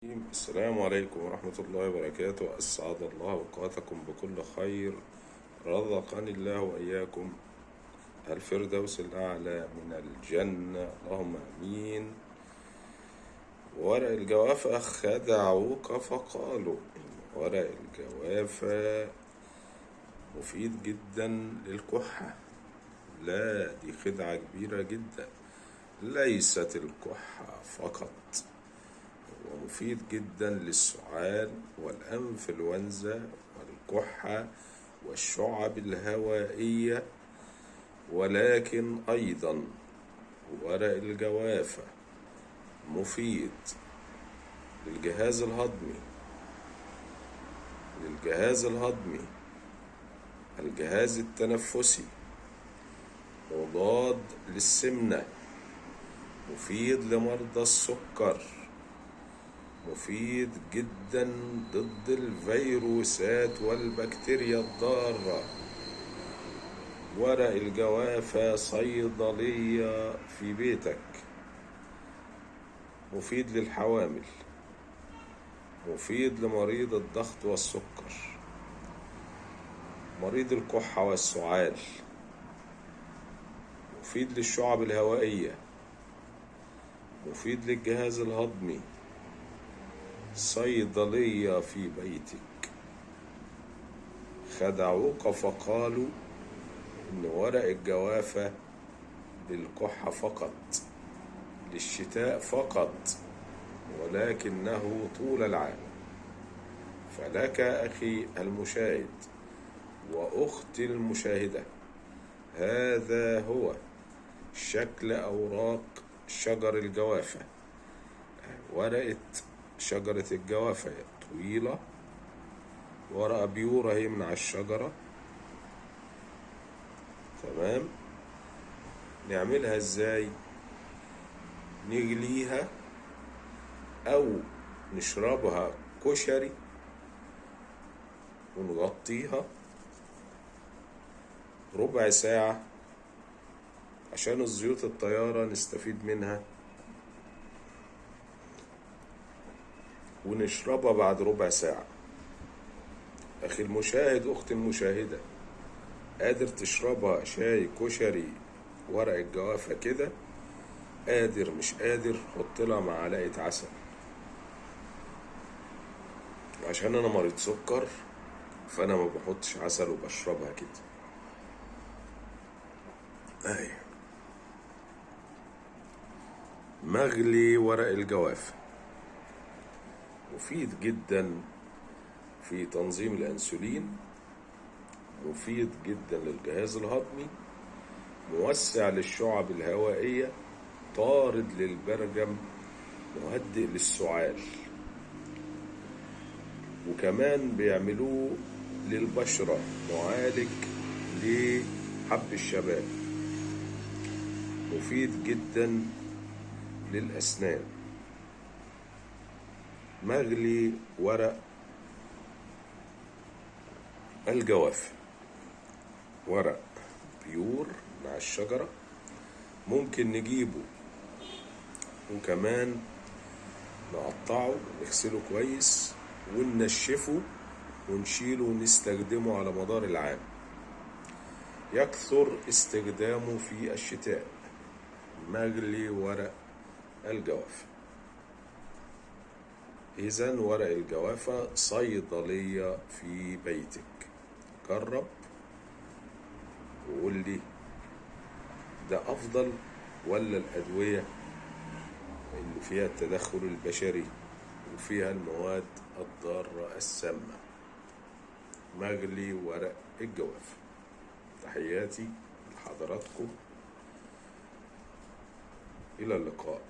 السلام عليكم ورحمة الله وبركاته. أسعد الله أوقاتكم بكل خير. رزقني الله وإياكم الفردوس الأعلى من الجنة، اللهم آمين. ورق الجوافة خدعوك فقالوا إن ورق الجوافة مفيد جدا للكحة. لا، دي خدعة كبيرة جدا. ليست الكحة فقط، ومفيد جدا للسعال والأنفلونزا والكحة والشعب الهوائية، ولكن أيضا ورق الجوافة مفيد للجهاز الهضمي، الجهاز التنفسي، مضاد للسمنة، مفيد لمرضى السكر، مفيد جدا ضد الفيروسات والبكتيريا الضارة. ورق الجوافة صيدلية في بيتك، مفيد للحوامل، مفيد لمريض الضغط والسكر، مريض الكحة والسعال، مفيد للشعب الهوائية، مفيد للجهاز الهضمي. صيدلية في بيتك. خدعوك فقالوا إن ورق الجوافة للكحة فقط، للشتاء فقط، ولكنه طول العام. فلك أخي المشاهد وأختي المشاهدة، هذا هو شكل أوراق شجر الجوافة. ورقة شجرة الجوافة طويلة، ورقة بيورة هي من على الشجرة. تمام. نعملها ازاي؟ نجليها او نشربها كشري ونغطيها ربع ساعة عشان الزيوت الطيارة نستفيد منها، ونشربها بعد ربع ساعة. أخي المشاهد، أختي المشاهدة، قادر تشربها شاي كشري ورق الجوافة كده؟ قادر؟ مش قادر؟ حط لها معلقة عسل، عشان أنا مريض سكر فأنا ما بحطش عسل وبشربها كده. مغلي ورق الجوافة مفيد جدا في تنظيم الأنسولين، مفيد جدا للجهاز الهضمي، موسع للشعب الهوائية، طارد للبرجم، مهدئ للسعال. وكمان بيعملوه للبشرة، معالج لحب الشباب، مفيد جدا للأسنان. مغلي ورق الجوافة، ورق بيور مع الشجرة، ممكن نجيبه وكمان نقطعه ونغسله كويس وننشفه ونشيله ونستخدمه على مدار العام. يكثر استخدامه في الشتاء. مغلي ورق الجوافة. إذن ورق الجوافة صيدلية في بيتك. جرب وقول لي ده أفضل ولا الأدوية اللي فيها التدخل البشري وفيها المواد الضارة السامة. مغلي ورق الجوافة. تحياتي لحضراتكم، إلى اللقاء.